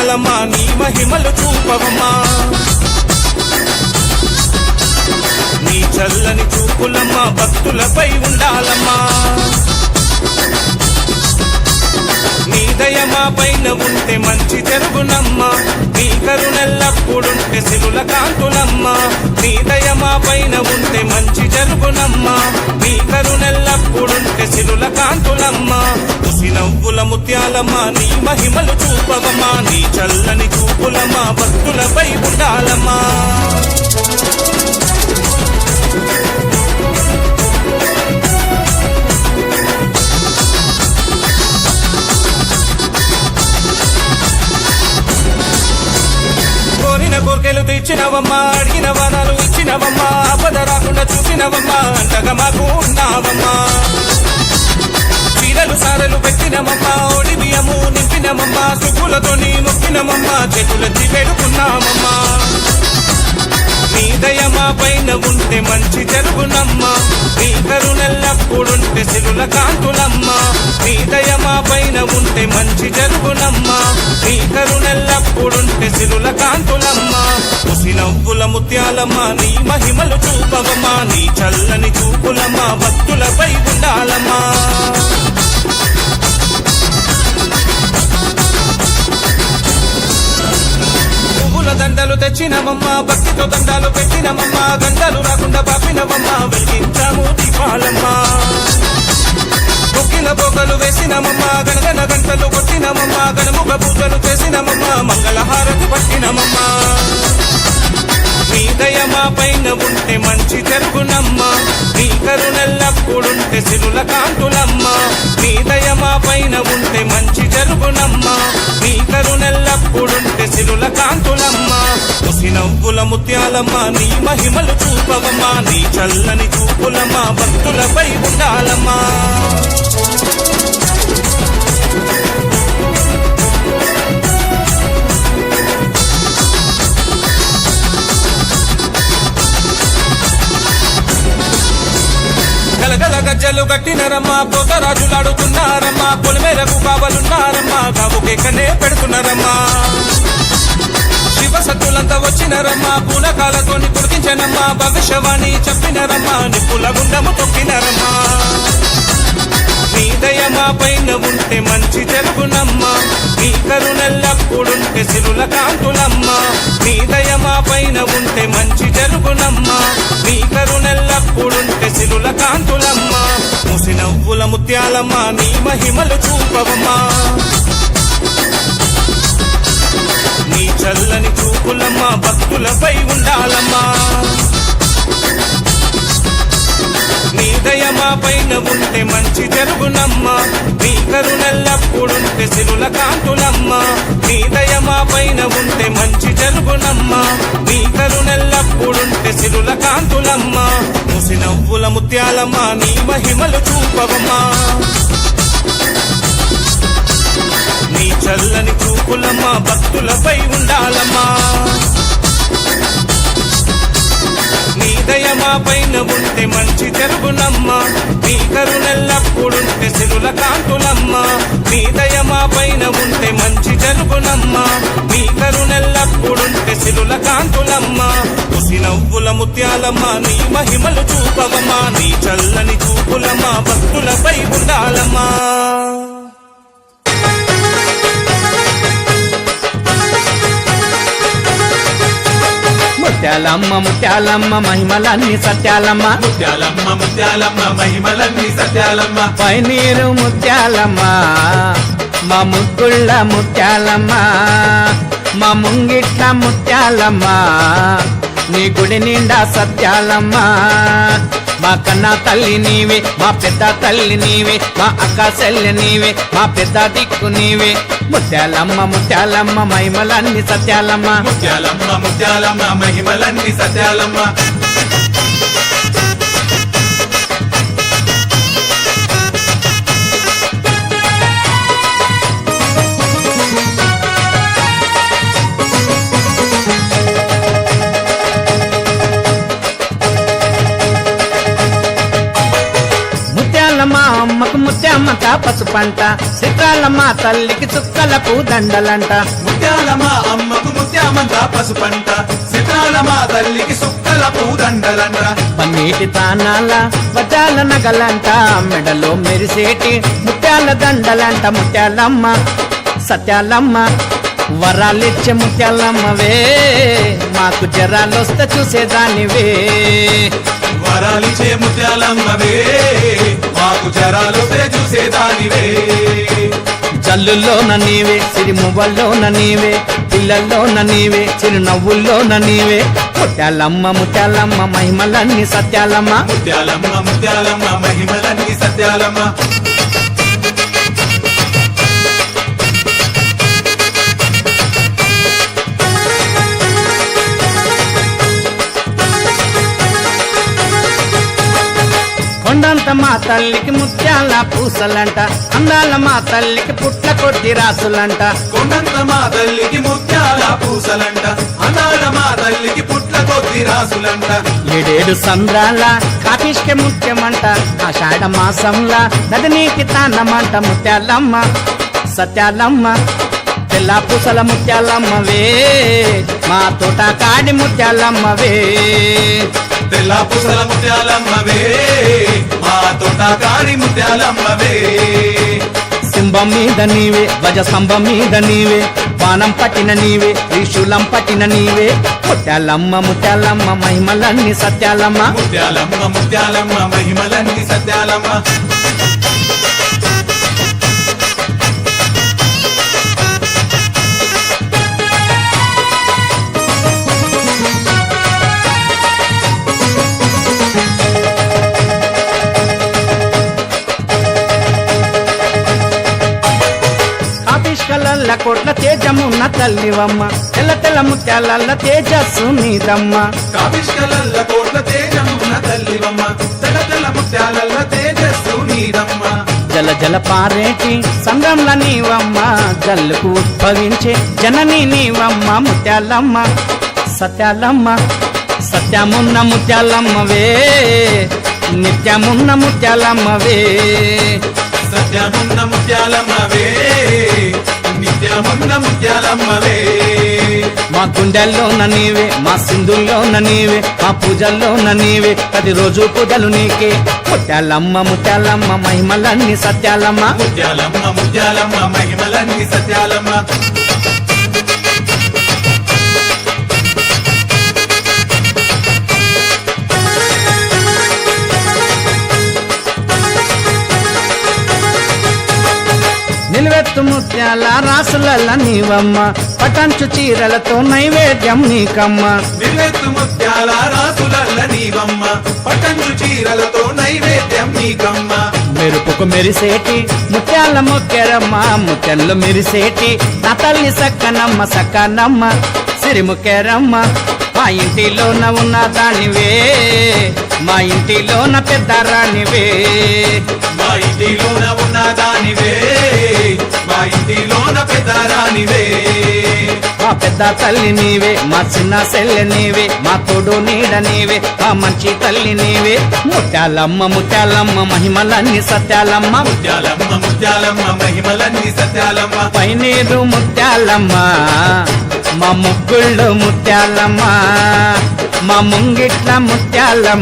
ముత్యాలమ్మ నీ మహిమలు చూపవమ్మా నీ చల్లని చూపులమ్మ భక్తులపై ఉండాలమ్మా నీ దయ మా పైన ఉంటే మంచి జరుగునమ్మా నీ కరుణెల్లప్పుడుంటే సిరుల కాంతులమ్మా నీ దయ మా పైన ఉంటే మంచి జరుగునమ్మా నీ కరుణెల్లప్పుడుంటే సిరుల కాంతులమ్మా ఉసి నవ్వుల ముత్యాలమ్మ నీ మహిమలు చూపవమ్మా నీ చల్లని చూపులమ్మా భక్తులపై ఉండాలమ్మా కోరికలు తెచ్చినవమ్మా అడిగిన వరాలు ఇచ్చినవమ్మా ఆపద రాకుండా చూసినవమ్మా అంతగా మాకు ఉన్నావమ్మా చీరలు సారలు పెట్టినవమ్మా ఓడి బియ్యము నింపినవమ్మా సుక్కులతో నీ మొక్కినవమ్మా చేతులెత్తి వేడుకున్నామమ్మా నీ దయ మా పైన ఉంటే మంచి జరుగునమ్మా నీ కరుణెల్లప్పుడుంటే సిరుల కాంతులమ్మా నీ దయ మా పైన ఉంటే మంచి జరుగునమ్మా నీ కరుణెల్లప్పుడుంటే సిరుల కాంతులమ్మా ఉసి నవ్వుల ముత్యాలమ్మ నీ మహిమలు చూపవమ్మా నీ చల్లని చూపులమ్మా భక్తులపై ఉండాలమ్మా దండలు తెచ్చినవమ్మా భక్తితో దండాలు పెట్టినవమ్మా గంటలు రాకుండా పాపినవమ్మా వెలిగించాము దీపాలమ్మా బొక్కిల బొగ్గలు వేసినమమ్మా గణగణ గంటలు కొట్టినమమ్మా గణముఖ పూజలు చేసినమమ్మా మంగళహారతి పట్టినమమ్మా నీ దయ మా పైన ఉంటే మంచి జరుగునమ్మా నీ కరుణెల్లప్పుడుంటే సిరుల కాంతులమ్మా నీ దయ మా పైన ఉంటే మంచి జరుగునమ్మా నీ కరుణెల్లప్పుడుంటే సిరుల కాంతులమ్మా ఉసి నవ్వుల ముత్యాలమ్మ నీ మహిమలు చూపవమ్మా నీ చల్లని చూపులమ్మా భక్తులపై ఉండాలమ్మా గలగల గజ్జలు గట్టినరమ్మా పోతరాజులాడుతున్నారమ్మా పొలిమేరకు కావలున్నారమ్మా కావుకెక్కనే పెడుతున్నారమ్మా శివసత్తులంతా వచ్చినరమ్మా పూనకాలతోని కుడికించనమ్మా భవిష్యవాణి చెప్పినరమ్మా నిప్పుల గుండము తొక్కినరమ్మా నీ దయ మా పైన ఉంటే మంచి జరుగునమ్మా నీ కరుణెల్లప్పుడుంటే సిరుల కాంతులమ్మా నీ దయ మా పైన ఉంటే మంచి జరుగునమ్మా నీ కరుణెల్లప్పుడుంటే సిరుల కాంతులమ్మా ముసి నవ్వుల ముత్యాలమ్మ నీ మహిమలు చూపవమ్మా నీ చల్లని చూపులమ్మా భక్తులపై ఉండాలమ్మా నీ దయ మా పైన ఉంటే మంచి జరుగునమ్మా నీ కరుణెల్లప్పుడుంటే సిరుల కాంతులమ్మా నీ దయ మా పైన ఉంటే మంచి జరుగునమ్మా నీ కరుణెల్లప్పుడుంటే సిరుల కాంతులమ్మా ముసి నవ్వుల ముత్యాలమ్మ నీ మహిమలు చూపవమ్మా నీ చల్లని చూపులమ్మా భక్తులపై ఉండాలమ్మా నీ దయ మా పైన ఉంటే మంచి జరుగునమ్మా నీ కరుణెల్లప్పుడుంటే సిరుల కాంతులమ్మా నీ దయ మా పైన ఉంటే మంచి జరుగునమ్మా నీ కరుణెల్లప్పుడుంటే సిరుల కాంతులమ్మా ఉసి నవ్వుల ముత్యాలమ్మ నీ మహిమలు చూపవమ్మా నీ చల్లని చూపులమ్మా భక్తులపై ఉండాలమ్మా ముత్యాలమ్మ ముత్యాలమ్మ మహిమలన్నీ సత్యాలమ్మ ముత్యాలమ్మ ముత్యాలమ్మ మహిమలన్నీ సత్యాలమ్మ పైనీరు ముత్యాలమ్మ మా ముగ్గుళ్ళ ముత్యాలమ్మ మా ముంగిట్ల ముత్యాలమ్మ నీ గుడి నిండా సత్యాలమ్మ మా కన్నా తల్లి నీవే మా పెద్ద తల్లి నీవే మా అక్క చెల్లి నీవే మా పెద్ద దిక్కు నీవే ముత్యాలమ్మ ముత్యాలమ్మ మహిమలన్నీ సత్యాలమ్మ ముత్యాలమ్మ ముత్యాలమ్మ మహిమలన్నీ సత్యాలమ్మ ముత్యాలమ్మ అమ్మకు ముత్యామంత పసుపంట చిత్రాలమ్మ తల్లికి చుక్కలకు దండలంట ముత్యాలమ్మ అమ్మకు ముత్యామంతా పసుపంట చిత్రాలమ్మ తల్లికి సుక్కల పూదండలంట పన్నీటి తానాల వజాల నగలంట మెడలో మెరిసేటి ముత్యాల దండలంట ముత్యాలమ్మ సత్యాలమ్మ వరాలిచ్చే ముత్యాలమ్మవే మాకు జరాలొస్తే చూసేదానివే వరాలిచ్చే ముత్యాలమ్మవే మాకు జరాలొస్తే చూసేదానివే జల్లుల్లోన నీవే సిరిమువ్వల్లోన నీవే పిల్లల్లోన నీవే చిరునవ్వుల్లోన నీవే ముత్యాలమ్మ ముత్యాలమ్మ మహిమలన్నీ సత్యాలమ్మ ముత్యాలమ్మ ముత్యాలమ్మ మహిమలన్నీ సత్యాలమ్మ కొండంత మా తల్లికి ముత్యాల పూసలంట అందాల మా తల్లికి పుట్ల కొద్ది రాసులంట కొండంత మా తల్లికి ముత్యాల పూసలంట అనాడ మా తల్లికి పుట్ల కొద్ది రాసులంట ఏడేడు సంద్రాల కాపిష్క ముత్యమంట ఆషాఢ మాసంలా నదినీకి తానమంట ముత్యాలమ్మ సత్యాలమ్మ తెల్ల పూసల ముత్యాలమ్మవే మా తోట కాడి ముత్యాలమ్మవే తెల్ల పూసల ముత్యాలమ్మవే మా తోట కాడి ముత్యాలమ్మవే సింహం మీద నీవే గజ స్తంభం మీద నీవే బాణం పట్టిన నీవే త్రిశూలం పట్టిన నీవే ముత్యాలమ్మ ముత్యాలమ్మ మహిమలన్నీ సత్యాలమ్మ ముత్యాలమ్మ ముత్యాలమ్మ మహిమలన్నీ సత్యాలమ్మ కాపిష్కలల్ల కోట్ల తేజమున్న తల్లివమ్మ తెల్ల తెల్ల ముత్యాలల్ల తేజస్సు నీదమ్మ కాపిష్కలల్ల కోట్ల తేజమున్న తల్లివమ్మ తెల్ల తెల్ల ముత్యాలల్ల తేజస్సు నీదమ్మ జల జల పారేటి సంగంల నీవమ్మ జల్లుకు ఉద్భవించే జనని నీవమ్మ ముత్యాలమ్మ సత్యాలమ్మ సత్యమున్న ముత్యాలమ్మవే నిత్యమున్న ముత్యాలమ్మవే సత్యమున్న ముత్యాలమ్మవే నిత్యమున్న ముత్యాలమ్మవే మా గుండెల్లోన నీవే మా సింధుల్లోన నీవే మా పూజల్లోన నీవే ప్రతిరోజు పూజలు నీకే ముత్యాలమ్మ ముత్యాలమ్మ మహిమలన్నీ సత్యాలమ్మ ముత్యాలమ్మ ముత్యాలమ్మ మహిమలన్నీ సత్యాలమ్మ నిలువెత్తు ముత్యాల రాసులల్ల నీవమ్మ పటంచు చీరలతో నైవేద్యం నీకమ్మ నిలువెత్తు ముత్యాల రాసులల్ల నీవమ్మ పట్టంచు చీరలతో నైవేద్యం నీకమ్మ మెరుపుకు మెరిసేటి ముత్యాల ముక్కెరమ్మ ముత్యాలు మెరిసేటి నా తల్లి సక్కనమ్మ సక్కనమ్మ సిరిముక్కెరమ్మ మా ఇంటిలోన ఉన్న దానివే మా ఇంటిలోన పెద్ద రాణివే మా ఇంటిలోన ఉన్న దానివే మా ఇంటిలోన పెద్ద రానివే మా పెద్ద తల్లి నీవే మా చిన్న సెల్లె నీవే మా తోడు నీడ నీవే మా మంచి తల్లి నీవే ముత్యాలమ్మ ముత్యాలమ్మ మహిమలన్నీ సత్యాలమ్మ ముత్యాలమ్మ ముత్యాలమ్మ మహిమలన్నీ సత్యాలమ్మ పైనీరు ముత్యాలమ్మ మా ముగ్గుళ్ళు ముత్యాలమ్మ మా ముంగిట్ల ముత్యాలమ్మ